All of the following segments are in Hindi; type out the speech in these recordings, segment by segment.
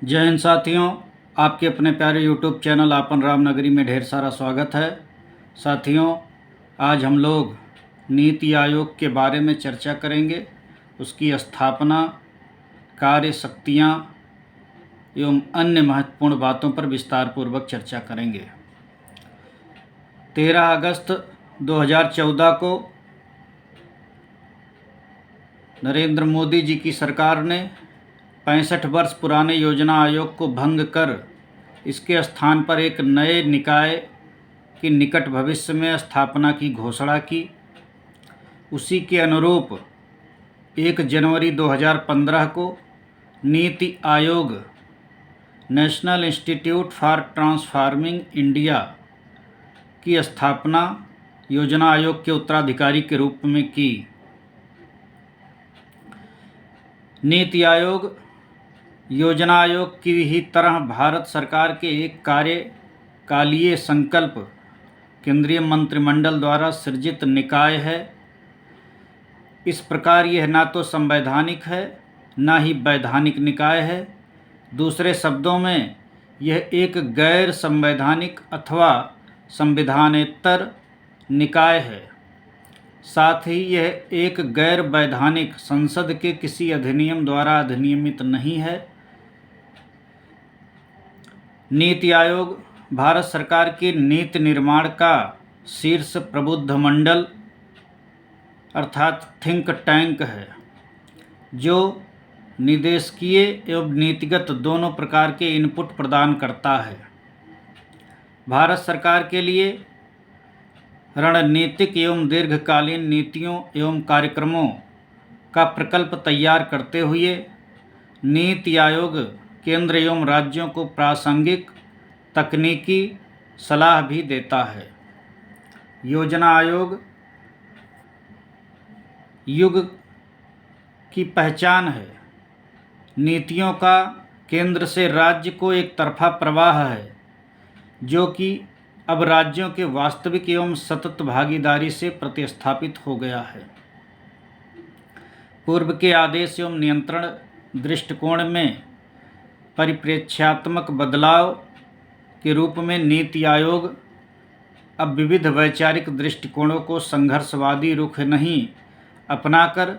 जय हिंद साथियों, आपके अपने प्यारे यूट्यूब चैनल आपन रामनगरी में ढेर सारा स्वागत है। साथियों, आज हम लोग नीति आयोग के बारे में चर्चा करेंगे। उसकी स्थापना, कार्य शक्तियाँ एवं अन्य महत्वपूर्ण बातों पर विस्तार पूर्वक चर्चा करेंगे। 13 अगस्त 2014 को नरेंद्र मोदी जी की सरकार ने 65 वर्ष पुराने योजना आयोग को भंग कर इसके स्थान पर एक नए निकाय की निकट भविष्य में स्थापना की घोषणा की। उसी के अनुरूप 1 जनवरी 2015 को NITI Aayog, national institute for transforming India की स्थापना योजना आयोग के उत्तराधिकारी के रूप में की। नीति आयोग योजना आयोग की ही तरह भारत सरकार के एक कार्यकालीय संकल्प केंद्रीय मंत्रिमंडल द्वारा सृजित निकाय है। इस प्रकार यह ना तो संवैधानिक है, ना ही वैधानिक निकाय है। दूसरे शब्दों में यह एक गैर संवैधानिक अथवा संविधानेतर निकाय है। साथ ही यह एक गैर वैधानिक, संसद के किसी अधिनियम द्वारा अधिनियमित नहीं है। नीति आयोग भारत सरकार के नीति निर्माण का शीर्ष प्रबुद्ध मंडल अर्थात थिंक टैंक है, जो निदेशकीय एवं नीतिगत दोनों प्रकार के इनपुट प्रदान करता है। भारत सरकार के लिए रणनीतिक एवं दीर्घकालीन नीतियों एवं कार्यक्रमों का प्रकल्प तैयार करते हुए नीति आयोग केंद्र एवं राज्यों को प्रासंगिक तकनीकी सलाह भी देता है। योजना आयोग युग की पहचान है। नीतियों का केंद्र से राज्य को एक तरफा प्रवाह है, जो कि अब राज्यों के वास्तविक एवं सतत भागीदारी से प्रतिस्थापित हो गया है। पूर्व के आदेश एवं नियंत्रण दृष्टिकोण में परिप्रेक्ष्यात्मक बदलाव के रूप में नीति आयोग अब विविध वैचारिक दृष्टिकोणों को संघर्षवादी रुख नहीं अपनाकर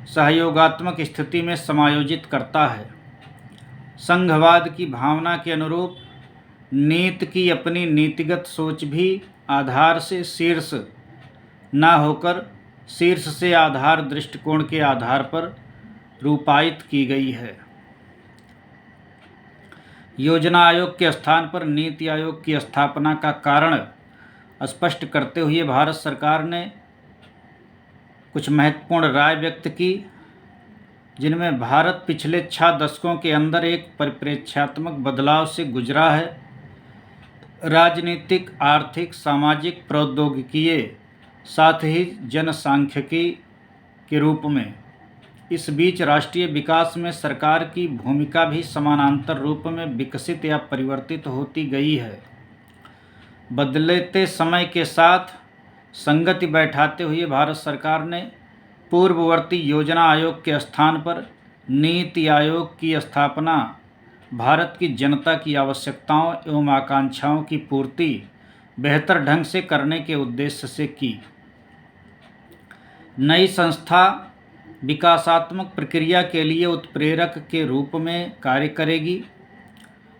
सहयोगात्मक स्थिति में समायोजित करता है। संघवाद की भावना के अनुरूप नीति की अपनी नीतिगत सोच भी आधार से शीर्ष न होकर शीर्ष से आधार दृष्टिकोण के आधार पर रूपायित की गई है। योजना आयोग के स्थान पर नीति आयोग की स्थापना का कारण स्पष्ट करते हुए भारत सरकार ने कुछ महत्वपूर्ण राय व्यक्त की, जिनमें भारत पिछले 6 दशकों के अंदर एक परिप्रेक्ष्यात्मक बदलाव से गुजरा है। राजनीतिक, आर्थिक, सामाजिक, प्रौद्योगिकीय, साथ ही जनसांख्यिकी के रूप में। इस बीच राष्ट्रीय विकास में सरकार की भूमिका भी समानांतर रूप में विकसित या परिवर्तित होती गई है। बदलते समय के साथ संगति बैठाते हुए भारत सरकार ने पूर्ववर्ती योजना आयोग के स्थान पर नीति आयोग की स्थापना भारत की जनता की आवश्यकताओं एवं आकांक्षाओं की पूर्ति बेहतर ढंग से करने के उद्देश्य से की। नई संस्था विकासात्मक प्रक्रिया के लिए उत्प्रेरक के रूप में कार्य करेगी।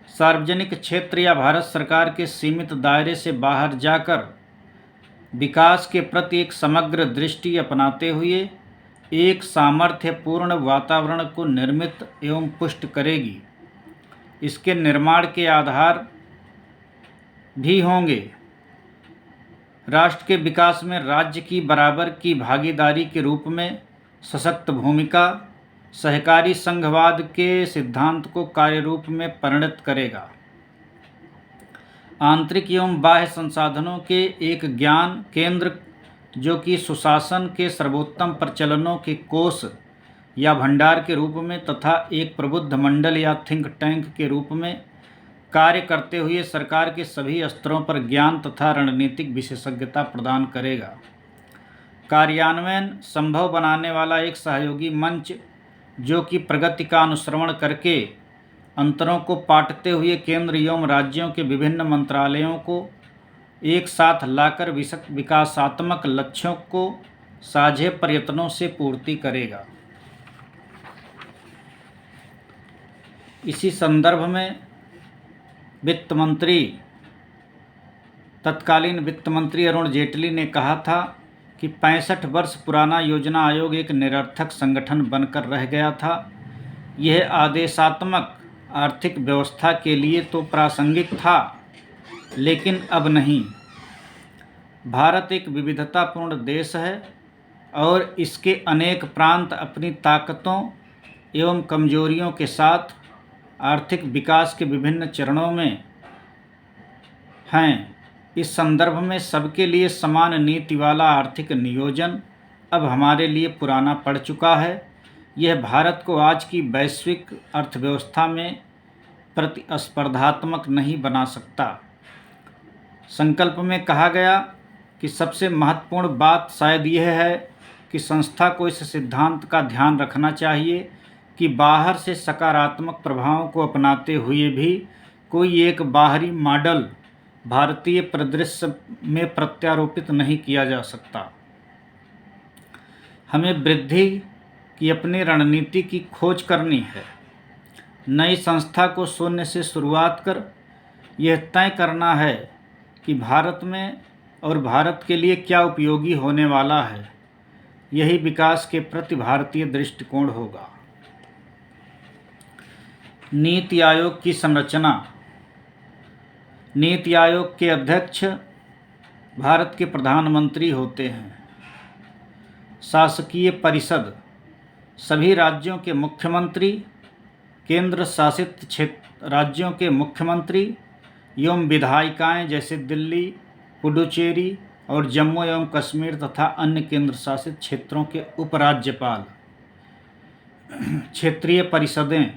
सार्वजनिक क्षेत्र या भारत सरकार के सीमित दायरे से बाहर जाकर विकास के प्रति एक समग्र दृष्टि अपनाते हुए एक सामर्थ्यपूर्ण वातावरण को निर्मित एवं पुष्ट करेगी। इसके निर्माण के आधार भी होंगे राष्ट्र के विकास में राज्य की बराबर की भागीदारी के रूप में सशक्त भूमिका, सहकारी संघवाद के सिद्धांत को कार्य रूप में परिणत करेगा। आंतरिक एवं बाह्य संसाधनों के एक ज्ञान केंद्र, जो कि सुशासन के सर्वोत्तम प्रचलनों के कोष या भंडार के रूप में तथा एक प्रबुद्ध मंडल या थिंक टैंक के रूप में कार्य करते हुए सरकार के सभी स्तरों पर ज्ञान तथा रणनीतिक विशेषज्ञता प्रदान करेगा। कार्यान्वयन संभव बनाने वाला एक सहयोगी मंच, जो कि प्रगति का अनुश्रवण करके अंतरों को पाटते हुए केंद्र एवं राज्यों के विभिन्न मंत्रालयों को एक साथ लाकर विकासात्मक लक्ष्यों को साझे प्रयत्नों से पूर्ति करेगा। इसी संदर्भ में तत्कालीन वित्त मंत्री अरुण जेटली ने कहा था कि 65 वर्ष पुराना योजना आयोग एक निरर्थक संगठन बनकर रह गया था। यह आदेशात्मक आर्थिक व्यवस्था के लिए तो प्रासंगिक था, लेकिन अब नहीं। भारत एक विविधतापूर्ण देश है और इसके अनेक प्रांत अपनी ताकतों एवं कमजोरियों के साथ आर्थिक विकास के विभिन्न चरणों में हैं। इस संदर्भ में सबके लिए समान नीति वाला आर्थिक नियोजन अब हमारे लिए पुराना पड़ चुका है। यह भारत को आज की वैश्विक अर्थव्यवस्था में प्रतिस्पर्धात्मक नहीं बना सकता। संकल्प में कहा गया कि सबसे महत्वपूर्ण बात शायद यह है कि संस्था को इस सिद्धांत का ध्यान रखना चाहिए कि बाहर से सकारात्मक प्रभावों को अपनाते हुए भी कोई एक बाहरी मॉडल भारतीय परिदृश्य में प्रत्यारोपित नहीं किया जा सकता। हमें वृद्धि की अपनी रणनीति की खोज करनी है। नई संस्था को शून्य से शुरुआत कर यह तय करना है कि भारत में और भारत के लिए क्या उपयोगी होने वाला है। यही विकास के प्रति भारतीय दृष्टिकोण होगा। नीति आयोग की संरचना। नीति आयोग के अध्यक्ष भारत के प्रधानमंत्री होते हैं। शासकीय परिषद सभी राज्यों के मुख्यमंत्री, केंद्र शासित राज्यों के मुख्यमंत्री एवं विधायिकाएं जैसे दिल्ली, पुडुचेरी और जम्मू एवं कश्मीर तथा अन्य केंद्र शासित क्षेत्रों के उपराज्यपाल। क्षेत्रीय परिषदें।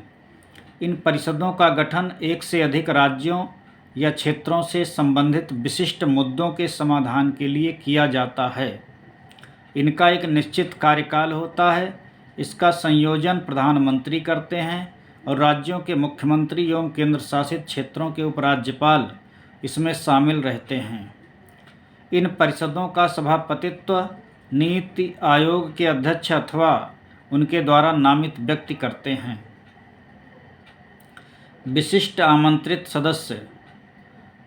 इन परिषदों का गठन एक से अधिक राज्यों या क्षेत्रों से संबंधित विशिष्ट मुद्दों के समाधान के लिए किया जाता है। इनका एक निश्चित कार्यकाल होता है। इसका संयोजन प्रधानमंत्री करते हैं और राज्यों के मुख्यमंत्री एवं केंद्र शासित क्षेत्रों के उपराज्यपाल इसमें शामिल रहते हैं। इन परिषदों का सभापतित्व नीति आयोग के अध्यक्ष अथवा उनके द्वारा नामित व्यक्ति करते हैं। विशिष्ट आमंत्रित सदस्य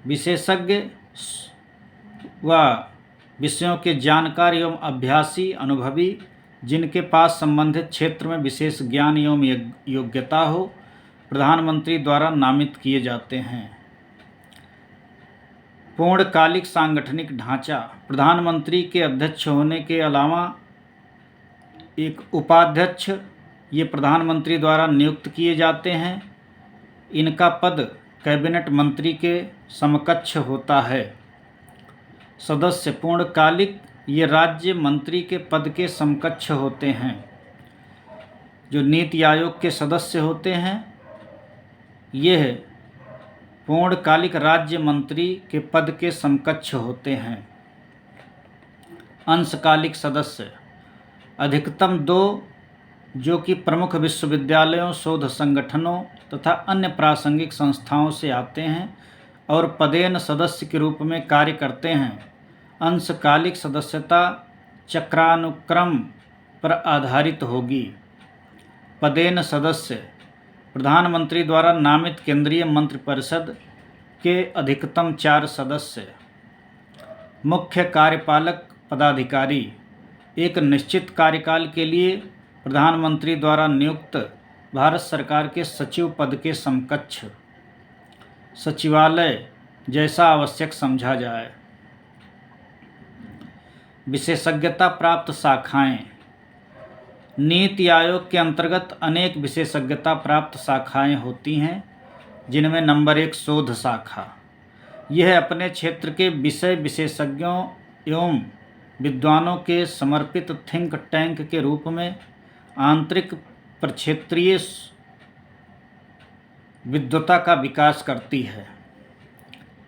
विशेषज्ञ व विषयों के जानकार एवं अभ्यासी, अनुभवी, जिनके पास संबंधित क्षेत्र में विशेष ज्ञान एवं योग्यता हो, प्रधानमंत्री द्वारा नामित किए जाते हैं। पूर्णकालिक सांगठनिक ढांचा। प्रधानमंत्री के अध्यक्ष होने के अलावा एक उपाध्यक्ष ये प्रधानमंत्री द्वारा नियुक्त किए जाते हैं। इनका पद कैबिनेट मंत्री के समकक्ष होता है। सदस्य पूर्णकालिक ये राज्य मंत्री के पद के समकक्ष होते हैं। जो नीति आयोग के सदस्य होते हैं यह पूर्णकालिक राज्य मंत्री के पद के समकक्ष होते हैं। अंशकालिक सदस्य अधिकतम 2 जो कि प्रमुख विश्वविद्यालयों, शोध संगठनों तथा अन्य प्रासंगिक संस्थाओं से आते हैं और पदेन सदस्य के रूप में कार्य करते हैं। अंशकालिक सदस्यता चक्रानुक्रम पर आधारित होगी। पदेन सदस्य प्रधानमंत्री द्वारा नामित केंद्रीय मंत्रिपरिषद के अधिकतम 4 सदस्य। मुख्य कार्यपालक पदाधिकारी एक निश्चित कार्यकाल के लिए प्रधानमंत्री द्वारा नियुक्त भारत सरकार के सचिव पद के समकक्ष। सचिवालय जैसा आवश्यक समझा जाए। विशेषज्ञता प्राप्त शाखाएं। नीति आयोग के अंतर्गत अनेक विशेषज्ञता प्राप्त शाखाएं होती हैं, जिनमें नंबर 1 शोध शाखा। यह अपने क्षेत्र के विषय विशेषज्ञों एवं विद्वानों के समर्पित थिंक टैंक के रूप में आंतरिक प्रक्षेत्रीय विद्वता का विकास करती है।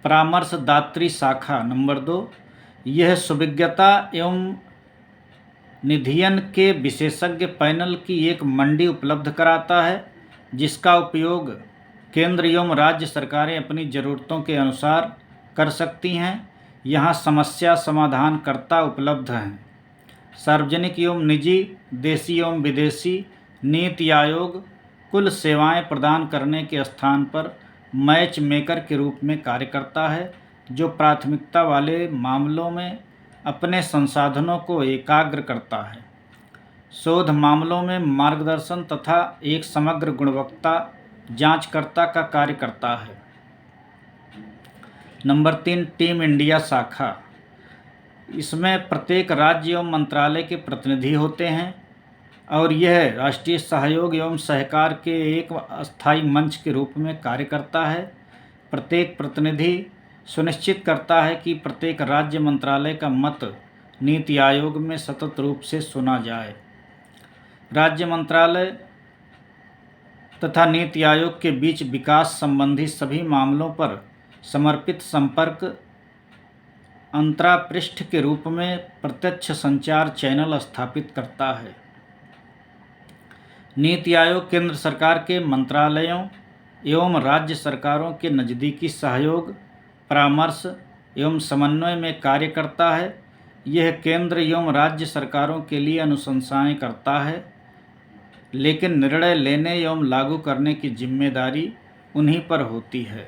परामर्शदात्री शाखा नंबर 2 यह सुविज्ञता एवं निधियन के विशेषज्ञ पैनल की एक मंडी उपलब्ध कराता है, जिसका उपयोग केंद्र एवं राज्य सरकारें अपनी ज़रूरतों के अनुसार कर सकती हैं। यहाँ समस्या समाधानकर्ता उपलब्ध हैं। सार्वजनिक एवं निजी, देशी एवं विदेशी नीति आयोग कुल सेवाएं प्रदान करने के स्थान पर मैच मेकर के रूप में कार्य करता है, जो प्राथमिकता वाले मामलों में अपने संसाधनों को एकाग्र करता है, शोध मामलों में मार्गदर्शन तथा एक समग्र गुणवत्ता जांचकर्ता का कार्य करता है। नंबर 3, टीम इंडिया शाखा। इसमें प्रत्येक राज्य एवं मंत्रालय के प्रतिनिधि होते हैं और यह राष्ट्रीय सहयोग एवं सहकार के एक अस्थायी मंच के रूप में कार्य करता है। प्रत्येक प्रतिनिधि सुनिश्चित करता है कि प्रत्येक राज्य मंत्रालय का मत नीति आयोग में सतत रूप से सुना जाए। राज्य मंत्रालय तथा नीति आयोग के बीच विकास संबंधी सभी मामलों पर समर्पित संपर्क अंतरापृष्ठ के रूप में प्रत्यक्ष संचार चैनल स्थापित करता है। नीति आयोग केंद्र सरकार के मंत्रालयों एवं राज्य सरकारों के नज़दीकी सहयोग, परामर्श एवं समन्वय में कार्य करता है। यह केंद्र एवं राज्य सरकारों के लिए अनुशंसाएं करता है, लेकिन निर्णय लेने एवं लागू करने की जिम्मेदारी उन्हीं पर होती है।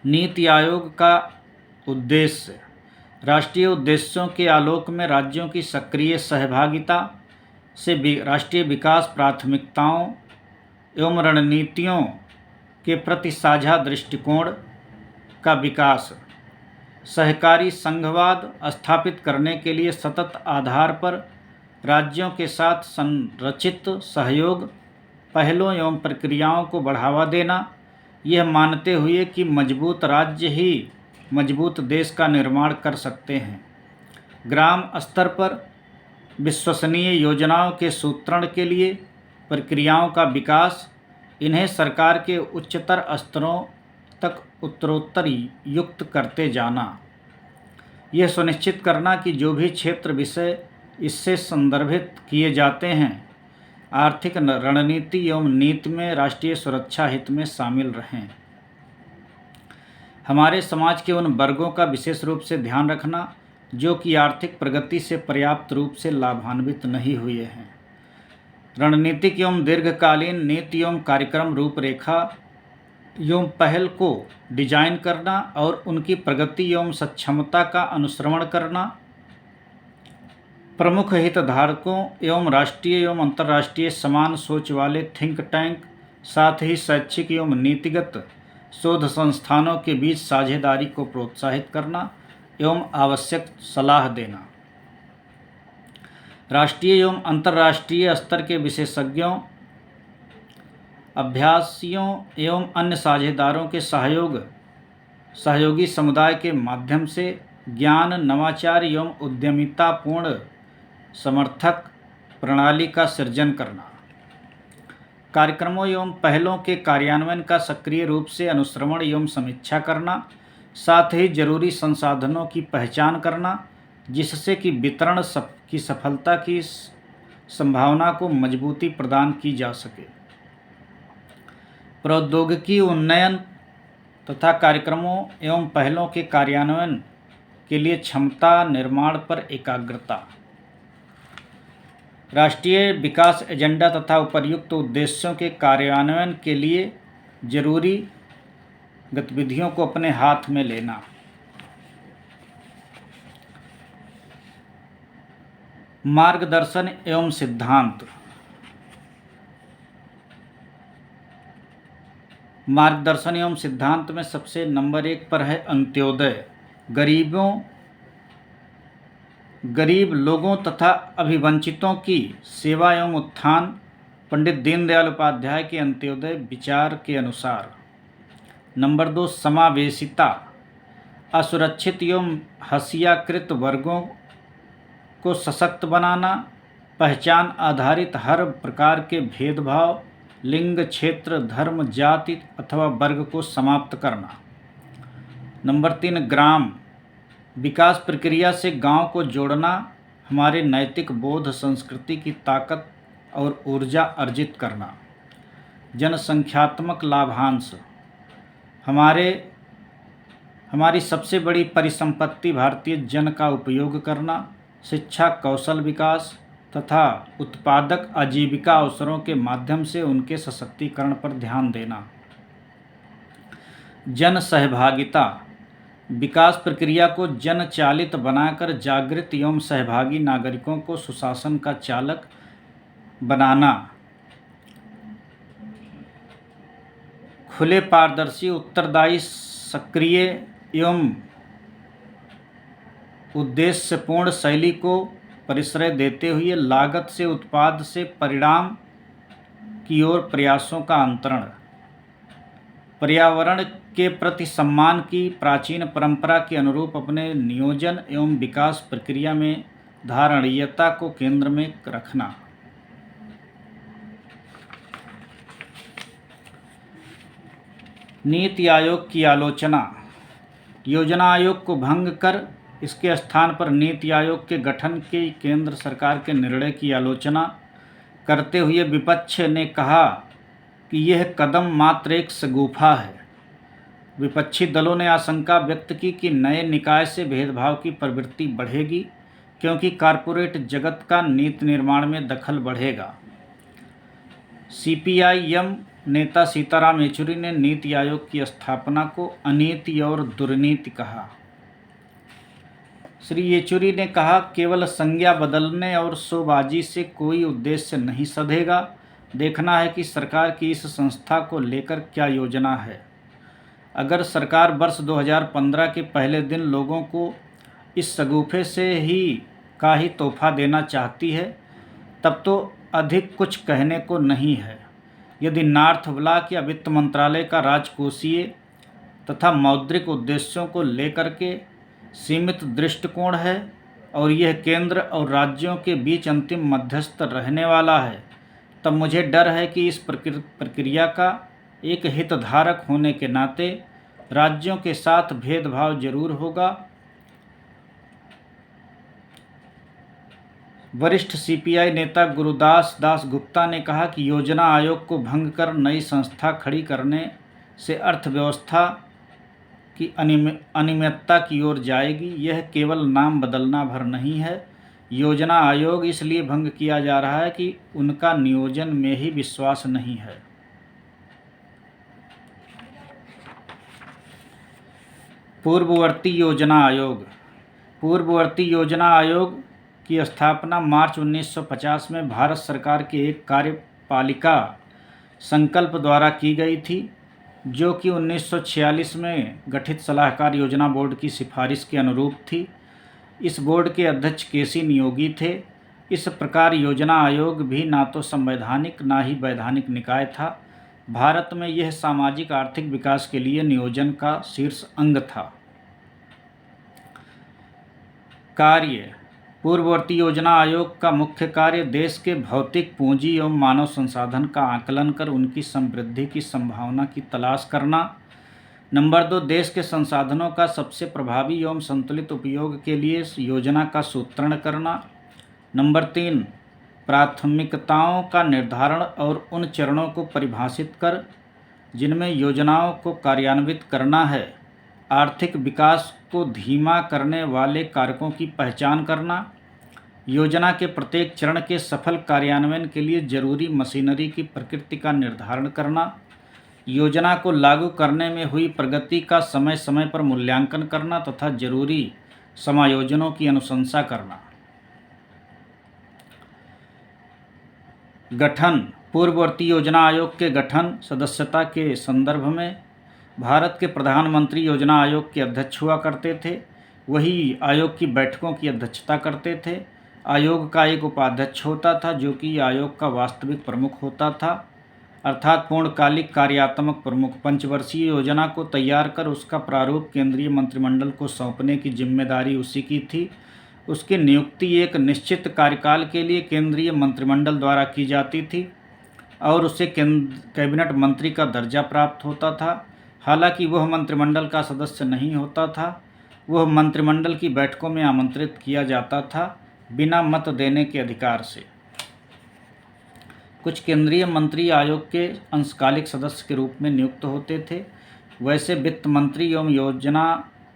नीति आयोग का उद्देश्य। राष्ट्रीय उद्देश्यों के आलोक में राज्यों की सक्रिय सहभागिता से राष्ट्रीय विकास प्राथमिकताओं एवं रणनीतियों के प्रति साझा दृष्टिकोण का विकास, सहकारी संघवाद स्थापित करने के लिए सतत आधार पर राज्यों के साथ संरचित सहयोग, पहलों एवं प्रक्रियाओं को बढ़ावा देना, यह मानते हुए कि मजबूत राज्य ही मजबूत देश का निर्माण कर सकते हैं। ग्राम स्तर पर विश्वसनीय योजनाओं के सूत्रण के लिए प्रक्रियाओं का विकास, इन्हें सरकार के उच्चतर स्तरों तक उत्तरोत्तर युक्त करते जाना, यह सुनिश्चित करना कि जो भी क्षेत्र विषय इससे संदर्भित किए जाते हैं आर्थिक रणनीति एवं नीति में राष्ट्रीय सुरक्षा हित में शामिल रहें। हमारे समाज के उन वर्गों का विशेष रूप से ध्यान रखना जो कि आर्थिक प्रगति से पर्याप्त रूप से लाभान्वित नहीं हुए हैं। रणनीतिक एवं दीर्घकालीन नीति एवं कार्यक्रम रूपरेखा एवं पहल को डिजाइन करना और उनकी प्रगति एवं सक्षमता का अनुश्रवण करना, प्रमुख हितधारकों एवं राष्ट्रीय एवं अंतर्राष्ट्रीय समान सोच वाले थिंक टैंक, साथ ही शैक्षिक एवं नीतिगत शोध संस्थानों के बीच साझेदारी को प्रोत्साहित करना एवं आवश्यक सलाह देना। राष्ट्रीय एवं अंतर्राष्ट्रीय स्तर के विशेषज्ञों, अभ्यासियों एवं अन्य साझेदारों के सहयोगी समुदाय के माध्यम से ज्ञान, नवाचार एवं उद्यमितापूर्ण समर्थक प्रणाली का सृजन करना। कार्यक्रमों एवं पहलों के कार्यान्वयन का सक्रिय रूप से अनुश्रवण एवं समीक्षा करना, साथ ही जरूरी संसाधनों की पहचान करना जिससे कि वितरण की सफलता की संभावना को मजबूती प्रदान की जा सके। प्रौद्योगिकी उन्नयन तथा कार्यक्रमों एवं पहलों के कार्यान्वयन के लिए क्षमता निर्माण पर एकाग्रता। राष्ट्रीय विकास एजेंडा तथा उपर्युक्त उद्देश्यों के कार्यान्वयन के लिए जरूरी गतिविधियों को अपने हाथ में लेना। मार्गदर्शन एवं सिद्धांत। मार्गदर्शन एवं सिद्धांत में सबसे नंबर 1 पर है अंत्योदय। गरीब लोगों तथा अभिवंचितों की सेवा एवं उत्थान, पंडित दीनदयाल उपाध्याय के अंत्योदय विचार के अनुसार। नंबर 2 समावेशिता। असुरक्षित एवं हशियाकृत वर्गों को सशक्त बनाना, पहचान आधारित हर प्रकार के भेदभाव, लिंग, क्षेत्र, धर्म, जाति अथवा वर्ग को समाप्त करना। नंबर 3 ग्राम। विकास प्रक्रिया से गांव को जोड़ना, हमारे नैतिक बोध, संस्कृति की ताकत और ऊर्जा अर्जित करना। जनसंख्यात्मक लाभांश। हमारी सबसे बड़ी परिसंपत्ति भारतीय जन का उपयोग करना, शिक्षा, कौशल विकास तथा उत्पादक आजीविका अवसरों के माध्यम से उनके सशक्तिकरण पर ध्यान देना। जन सहभागिता, विकास प्रक्रिया को जन चालित बनाकर जागृत एवं सहभागी नागरिकों को सुशासन का चालक बनाना। खुले, पारदर्शी, उत्तरदायी, सक्रिय एवं उद्देश्यपूर्ण शैली को परिश्रय देते हुए लागत से उत्पाद से परिणाम की ओर प्रयासों का अंतरण। पर्यावरण के प्रति सम्मान की प्राचीन परंपरा के अनुरूप अपने नियोजन एवं विकास प्रक्रिया में धारणीयता को केंद्र में रखना। नीति आयोग की आलोचना। योजना आयोग को भंग कर इसके स्थान पर नीति आयोग के गठन के केंद्र सरकार के निर्णय की आलोचना करते हुए विपक्ष ने कहा कि यह कदम मात्र एक शगुफा है। विपक्षी दलों ने आशंका व्यक्त की कि नए निकाय से भेदभाव की प्रवृत्ति बढ़ेगी, क्योंकि कॉरपोरेट जगत का नीति निर्माण में दखल बढ़ेगा। सीपीआई-एम नेता सीताराम येचुरी ने नीति आयोग की स्थापना को अनीति और दुर्नीति कहा। श्री येचुरी ने कहा, केवल संज्ञा बदलने और शोबाजी से कोई उद्देश्य नहीं सधेगा। देखना है कि सरकार की इस संस्था को लेकर क्या योजना है। अगर सरकार वर्ष 2015 के पहले दिन लोगों को इस शगुफे से ही तोहफा देना चाहती है, तब तो अधिक कुछ कहने को नहीं है। यदि नॉर्थ ब्लॉक या वित्त मंत्रालय का राजकोषीय तथा मौद्रिक उद्देश्यों को लेकर के सीमित दृष्टिकोण है और यह केंद्र और राज्यों के बीच अंतिम मध्यस्थ रहने वाला है, तब मुझे डर है कि इस प्रक्रिया का एक हितधारक होने के नाते राज्यों के साथ भेदभाव जरूर होगा। वरिष्ठ सीपीआई नेता गुरुदास दास गुप्ता ने कहा कि योजना आयोग को भंग कर नई संस्था खड़ी करने से अर्थव्यवस्था की अनियमितता की ओर जाएगी। यह केवल नाम बदलना भर नहीं है। योजना आयोग इसलिए भंग किया जा रहा है कि उनका नियोजन में ही विश्वास नहीं है। पूर्ववर्ती योजना आयोग। पूर्ववर्ती योजना आयोग की स्थापना मार्च 1950 में भारत सरकार के एक कार्यपालिका संकल्प द्वारा की गई थी, जो कि 1946 में गठित सलाहकार योजना बोर्ड की सिफारिश के अनुरूप थी। इस बोर्ड के अध्यक्ष केसी नियोगी थे। इस प्रकार योजना आयोग भी ना तो संवैधानिक ना ही वैधानिक निकाय था। भारत में यह सामाजिक आर्थिक विकास के लिए नियोजन का शीर्ष अंग था। कार्य। पूर्ववर्ती योजना आयोग का मुख्य कार्य देश के भौतिक, पूंजी एवं मानव संसाधन का आकलन कर उनकी समृद्धि की संभावना की तलाश करना। नंबर 2, देश के संसाधनों का सबसे प्रभावी एवं संतुलित उपयोग के लिए योजना का सूत्रण करना। नंबर 3, प्राथमिकताओं का निर्धारण और उन चरणों को परिभाषित कर जिनमें योजनाओं को कार्यान्वित करना है। आर्थिक विकास को धीमा करने वाले कारकों की पहचान करना। योजना के प्रत्येक चरण के सफल कार्यान्वयन के लिए जरूरी मशीनरी की प्रकृति का निर्धारण करना। योजना को लागू करने में हुई प्रगति का समय समय पर मूल्यांकन करना तथा जरूरी समायोजनों की अनुशंसा करना। गठन। पूर्ववर्ती योजना आयोग के गठन सदस्यता के संदर्भ में भारत के प्रधानमंत्री योजना आयोग के अध्यक्ष हुआ करते थे। वही आयोग की बैठकों की अध्यक्षता करते थे। आयोग का एक उपाध्यक्ष होता था, जो कि आयोग का वास्तविक प्रमुख होता था, अर्थात पूर्णकालिक कार्यात्मक प्रमुख। पंचवर्षीय योजना को तैयार कर उसका प्रारूप केंद्रीय मंत्रिमंडल को सौंपने की जिम्मेदारी उसी की थी। उसकी नियुक्ति एक निश्चित कार्यकाल के लिए केंद्रीय मंत्रिमंडल द्वारा की जाती थी और उसे कैबिनेट मंत्री का दर्जा प्राप्त होता था। हालांकि वह मंत्रिमंडल का सदस्य नहीं होता था। वह मंत्रिमंडल की बैठकों में आमंत्रित किया जाता था बिना मत देने के अधिकार से। कुछ केंद्रीय मंत्री आयोग के अंशकालिक सदस्य के रूप में नियुक्त होते थे। वैसे वित्त मंत्री एवं योजना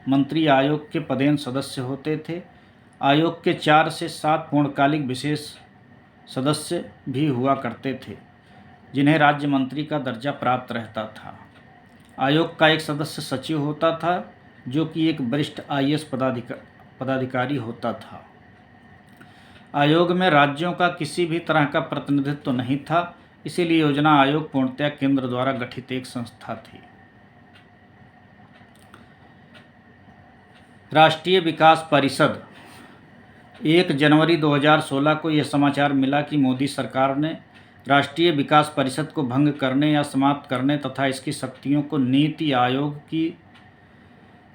मंत्री आयोग के पदेन सदस्य होते थे। आयोग के 4 से 7 पूर्णकालिक विशेष सदस्य भी हुआ करते थे, जिन्हें राज्य मंत्री का दर्जा प्राप्त रहता था। आयोग का एक सदस्य सचिव होता था, जो कि एक वरिष्ठ IAS पदाधिकारी होता था। आयोग में राज्यों का किसी भी तरह का प्रतिनिधित्व नहीं था, इसीलिए योजना आयोग पूर्णतः केंद्र द्वारा गठित एक संस्था थी। राष्ट्रीय विकास परिषद 1 जनवरी 2016 को यह समाचार मिला कि मोदी सरकार ने राष्ट्रीय विकास परिषद को भंग करने या समाप्त करने तथा इसकी शक्तियों को नीति आयोग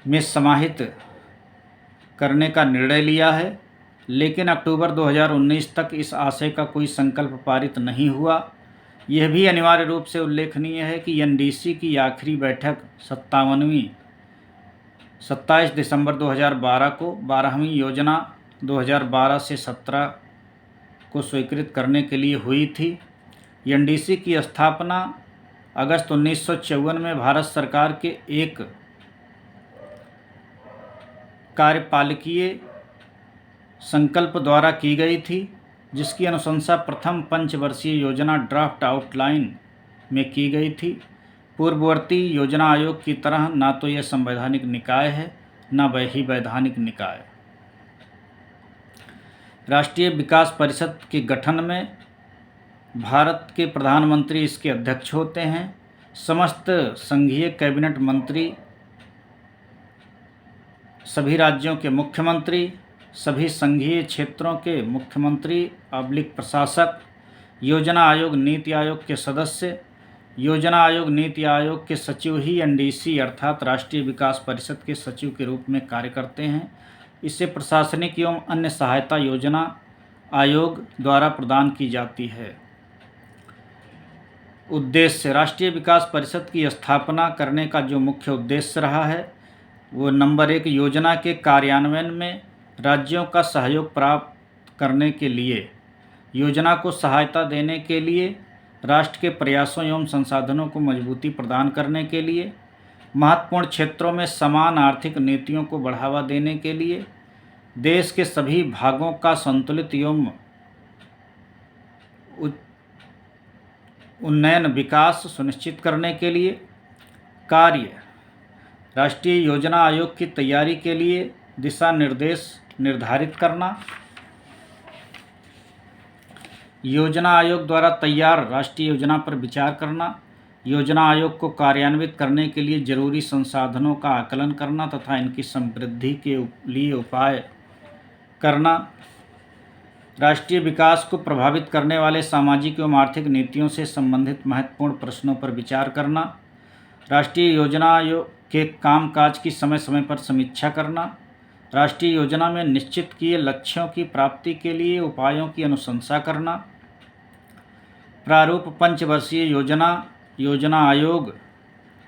में समाहित करने का निर्णय लिया है, लेकिन अक्टूबर 2019 तक इस आशय का कोई संकल्प पारित नहीं हुआ। यह भी अनिवार्य रूप से उल्लेखनीय है कि NDC की आखिरी बैठक 57वीं 27 दिसंबर 2012 को 12वीं योजना 2012 से 17 को स्वीकृत करने के लिए हुई थी। NDC की स्थापना अगस्त 1954 में भारत सरकार के एक कार्यपालिकीय संकल्प द्वारा की गई थी, जिसकी अनुशंसा प्रथम पंचवर्षीय योजना ड्राफ्ट आउटलाइन में की गई थी। पूर्ववर्ती योजना आयोग की तरह न तो यह संवैधानिक निकाय है, न वह ही वैधानिक निकाय। राष्ट्रीय विकास परिषद के गठन में भारत के प्रधानमंत्री इसके अध्यक्ष होते हैं। समस्त संघीय कैबिनेट मंत्री, सभी राज्यों के मुख्यमंत्री, सभी संघीय क्षेत्रों के मुख्यमंत्री / प्रशासक, योजना आयोग नीति आयोग के सदस्य, योजना आयोग नीति आयोग के सचिव ही NDC अर्थात राष्ट्रीय विकास परिषद के सचिव के रूप में कार्य करते हैं। इससे प्रशासनिक एवं अन्य सहायता योजना आयोग द्वारा प्रदान की जाती है। उद्देश्य: राष्ट्रीय विकास परिषद की स्थापना करने का जो मुख्य उद्देश्य रहा है वो नंबर 1, योजना के कार्यान्वयन में राज्यों का सहयोग प्राप्त करने के लिए, योजना को सहायता देने के लिए, राष्ट्र के प्रयासों एवं संसाधनों को मजबूती प्रदान करने के लिए, महत्वपूर्ण क्षेत्रों में समान आर्थिक नीतियों को बढ़ावा देने के लिए, देश के सभी भागों का संतुलित एवं उन्नयन विकास सुनिश्चित करने के लिए। कार्य: राष्ट्रीय योजना आयोग की तैयारी के लिए दिशा निर्देश निर्धारित करना, योजना आयोग द्वारा तैयार राष्ट्रीय योजना पर विचार करना, योजना आयोग को कार्यान्वित करने के लिए जरूरी संसाधनों का आकलन करना तथा इनकी समृद्धि के लिए उपाय करना, राष्ट्रीय विकास को प्रभावित करने वाले सामाजिक एवं आर्थिक नीतियों से संबंधित महत्वपूर्ण प्रश्नों पर विचार करना, राष्ट्रीय योजना आयोग के कामकाज की समय समय पर समीक्षा करना, राष्ट्रीय योजना में निश्चित किए लक्ष्यों की प्राप्ति के लिए उपायों की अनुशंसा करना। प्रारूप पंचवर्षीय योजना आयोग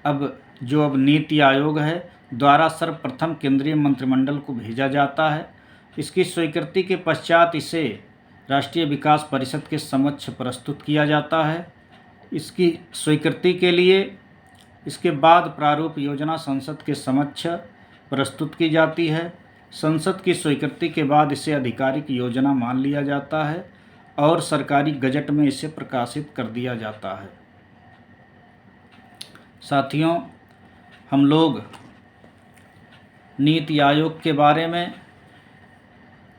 अब नीति आयोग है द्वारा सर्वप्रथम केंद्रीय मंत्रिमंडल को भेजा जाता है। इसकी स्वीकृति के पश्चात इसे राष्ट्रीय विकास परिषद के समक्ष प्रस्तुत किया जाता है। इसकी स्वीकृति के लिए इसके बाद प्रारूप योजना संसद के समक्ष प्रस्तुत की जाती है। संसद की स्वीकृति के बाद इसे आधिकारिक योजना मान लिया जाता है और सरकारी गजट में इसे प्रकाशित कर दिया जाता है। साथियों, हम लोग नीति आयोग के बारे में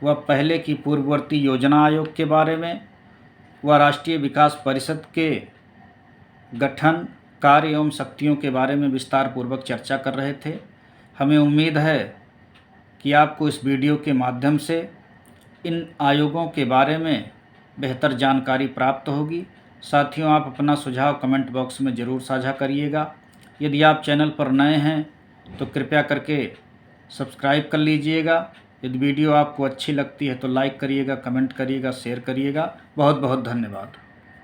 व पहले की पूर्ववर्ती योजना आयोग के बारे में व राष्ट्रीय विकास परिषद के गठन, कार्य एवं शक्तियों के बारे में विस्तार पूर्वक चर्चा कर रहे थे। हमें उम्मीद है कि आपको इस वीडियो के माध्यम से इन आयोगों के बारे में बेहतर जानकारी प्राप्त होगी। साथियों, आप अपना सुझाव कमेंट बॉक्स में ज़रूर साझा करिएगा। यदि आप चैनल पर नए हैं तो कृपया करके सब्सक्राइब कर लीजिएगा। यदि वीडियो आपको अच्छी लगती है तो लाइक करिएगा, कमेंट करिएगा, शेयर करिएगा। बहुत बहुत धन्यवाद।